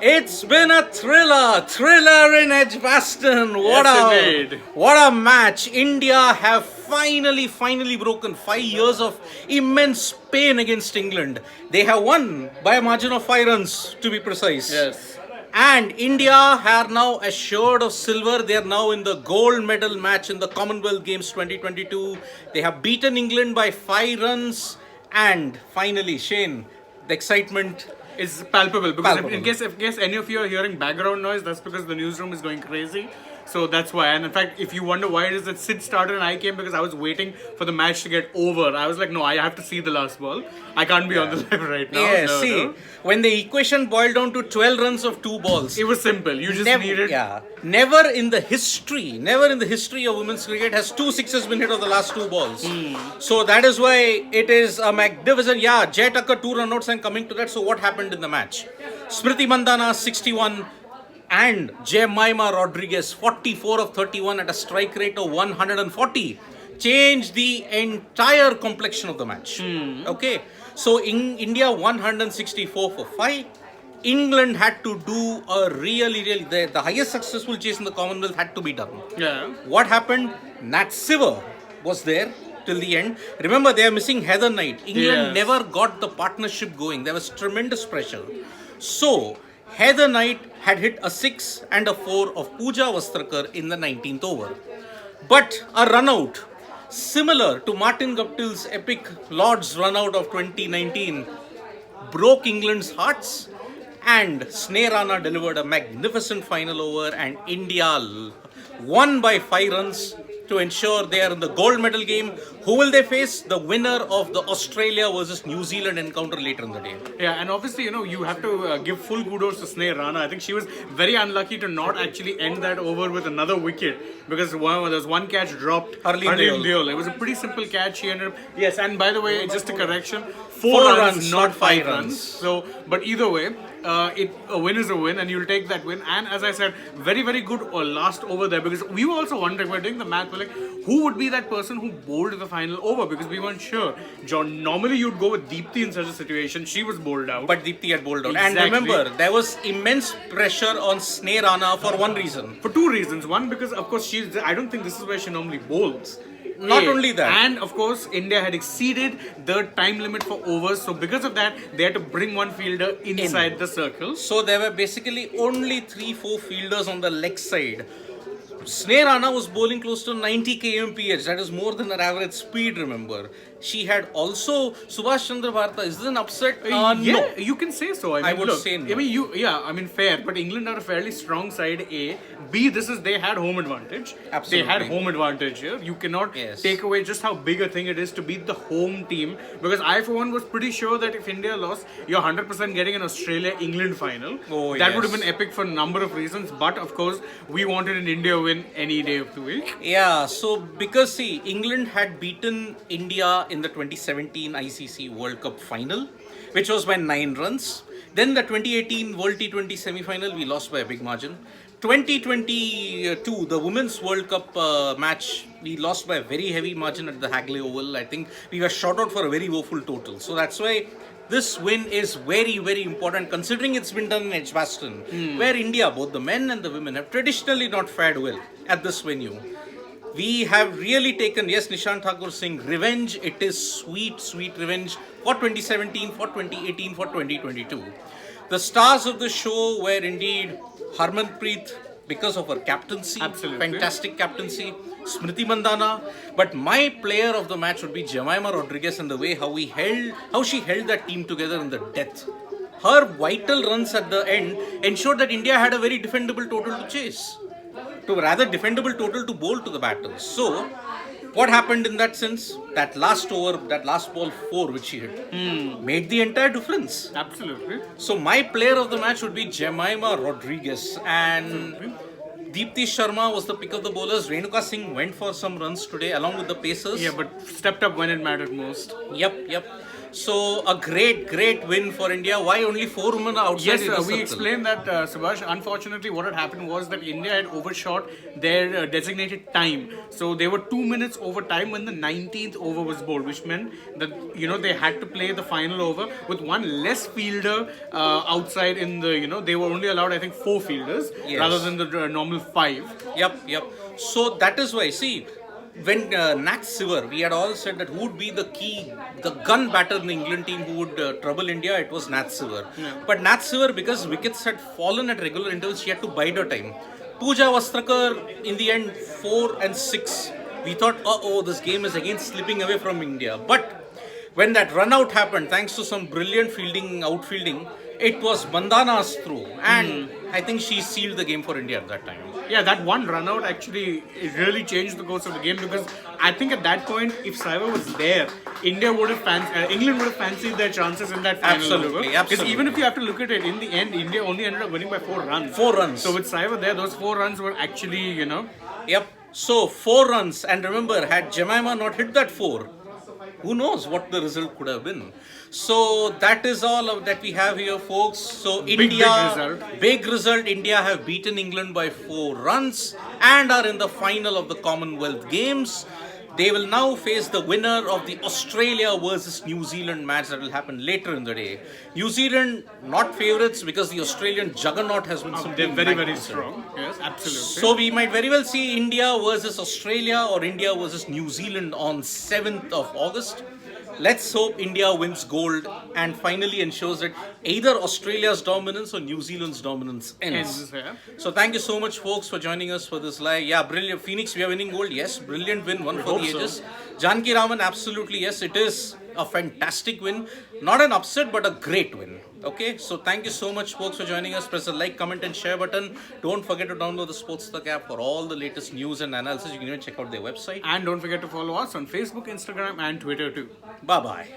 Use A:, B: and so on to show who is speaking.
A: It's been a thriller in Edgbaston.
B: Yes,
A: What a match! India have finally broken 5 years of immense pain against England. They have won by a margin of 5 runs, to be precise.
B: Yes.
A: And India are now assured of silver. They are now in the gold medal match in the Commonwealth Games 2022. They have beaten England by 5 runs. And finally, Shane, the excitement
B: Is palpable because
A: Palpable.
B: in case any of you are hearing background noise, that's because the newsroom is going crazy. So that's why. And in fact, if you wonder why it is that Sid started and I came, because I was waiting for the match to get over. I was like, no, I have to see the last ball. I can't be on the live right now.
A: Yeah,
B: No,
A: see,
B: no.
A: when the equation boiled down to 12 runs of 2 balls,
B: It was simple. You just needed.
A: never in the history of women's cricket has 2 sixes been hit of the last 2 balls. So that is why it is a magnificent. Yeah, AajTak 2 run outs and coming to that. So what happened in the match? Smriti Mandhana 61 and Jemima Rodriguez 44 of 31 at a strike rate of 140 changed the entire complexion of the match. Okay, so in India 164 for 5. England had to do a really the highest successful chase in the Commonwealth had to be done.
B: Yeah.
A: What happened? Nat Siver was there till the end. Remember, they are missing Heather Knight. England
B: Yes.
A: never got the partnership going. There was tremendous pressure. So, Heather Knight had hit a 6 and a 4 of Pooja Vastrakar in the 19th over. But a run out, similar to Martin Guptill's epic Lord's run out of 2019, broke England's hearts, and Sneh Rana delivered a magnificent final over, and India won by 5 runs to ensure they are in the gold medal game. Who will they face? The winner of the Australia versus New Zealand encounter later in the day.
B: Yeah, and obviously, you have to give full kudos to Sneh Rana. I think she was very unlucky to not actually end that over with another wicket, because there was one catch dropped.
A: Harleen Deol.
B: It was a pretty simple catch. She ended up. Yes, and by the way, just a correction:
A: 4
B: 4
A: runs,
B: not 5
A: runs.
B: runs. So, but either way, a win is a win, and you'll take that win. And as I said, very good last over there, because we were also wondering, we were doing the math, we're like, who would be that person who bowled the final over, because we weren't sure. John, normally you'd go with Deepthi in such a situation. She was bowled out.
A: But Deepthi had bowled out.
B: Exactly.
A: And remember, there was immense pressure on Sneh Rana for one reason.
B: For 2 reasons. One, because of course I don't think this is where she normally bowls.
A: Not only that.
B: And of course, India had exceeded the time limit for overs. So because of that, they had to bring one fielder inside the circle.
A: So there were basically only 3-4 fielders on the leg side. Sneh Rana was bowling close to 90 kmph. That is more than her average speed, remember. She had also Subhash Chandra Bharata. Is this an upset?
B: Yeah,
A: No.
B: you can say so.
A: I would
B: look,
A: say no.
B: I mean, fair. But England are a fairly strong side. A, B. They had home advantage.
A: Absolutely.
B: They had home advantage here. You cannot take away just how big a thing it is to beat the home team. Because I, for one, was pretty sure that if India lost, you're 100% getting an Australia-England final.
A: Oh,
B: that would have been epic for a number of reasons. But of course, we wanted an India win any day of the week.
A: Yeah, so because see, England had beaten India in the 2017 ICC World Cup final, which was by 9 runs. Then the 2018 World T20 semi-final, we lost by a big margin. 2022, the Women's World Cup match, we lost by a very heavy margin at the Hagley Oval. I think we were shot out for a very woeful total. So that's why this win is very important, considering it's been done in Edgbaston, where India, both the men and the women, have traditionally not fared well at this venue. We have really taken, yes, Nishant Thakur saying revenge. It is sweet revenge for 2017, for 2018, for 2022. The stars of the show were indeed Harmanpreet, because of her captaincy, fantastic captaincy, Smriti Mandhana. But my player of the match would be Jemima Rodriguez, and the way how she held that team together in the death. Her vital runs at the end ensured that India had a very defendable total to chase. Defendable total to bowl to the batters. So, what happened in that sense? That last over, that last ball 4 which she hit, made the entire difference.
B: Absolutely.
A: So, my player of the match would be Jemima Rodriguez, and Deepthi Sharma was the pick of the bowlers. Renuka Singh went for some runs today along with the pacers.
B: Yeah, but stepped up when it mattered most.
A: Yep. So a great win for India. Why only 4 women are outside
B: Yes,
A: in the
B: we
A: circle?
B: explained that, Subhash. Unfortunately, what had happened was that India had overshot their designated time. So they were 2 minutes over time when the 19th over was bowled, which meant that they had to play the final over with one less fielder outside in the they were only allowed, I think, 4 fielders
A: Yes.
B: rather than the normal 5.
A: Yep. So that is why, see, when Nat Siver, we had all said that who would be the gun batter in the England team who would trouble India, it was Nat Siver. But Nat Siver, because wickets had fallen at regular intervals, she had to bide her time. Pooja Vastrakar, in the end, 4 and 6. We thought, this game is again slipping away from India. But when that run out happened, thanks to some brilliant outfielding, it was Bandana's throw. And I think she sealed the game for India at that time.
B: Yeah, that one run out actually it really changed the course of the game, because I think at that point, if Saiva was there, England would have fancied their chances in that final.
A: Absolutely.
B: Because even if you have to look at it, in the end, India only ended up winning by 4 runs.
A: 4 runs.
B: So with Saiva there, those 4 runs were actually,
A: Yep. So 4 runs, and remember, had Jemima not hit that 4, who knows what the result could have been. So that is all that we have here, folks. So India, big result. India have beaten England by 4 runs and are in the final of the Commonwealth Games. They will now face the winner of the Australia versus New Zealand match that will happen later in the day. New Zealand not favourites because the Australian juggernaut has been
B: they're very strong. Yes, absolutely.
A: So we might very well see India versus Australia or India versus New Zealand on 7th of August. Let's hope India wins gold and finally ensures that either Australia's dominance or New Zealand's dominance ends. So thank you so much, folks, for joining us for this live. Yeah, brilliant. Phoenix, we are winning gold. Yes, brilliant win, one for the ages. Janki Raman, absolutely yes, it is a fantastic win. Not an upset, but a great win. Okay, so thank you so much, folks, for joining us. Press the like, comment, and share button. Don't forget to download the AajTak app for all the latest news and analysis. You can even check out their website.
B: And don't forget to follow us on Facebook, Instagram, and Twitter too.
A: Bye bye.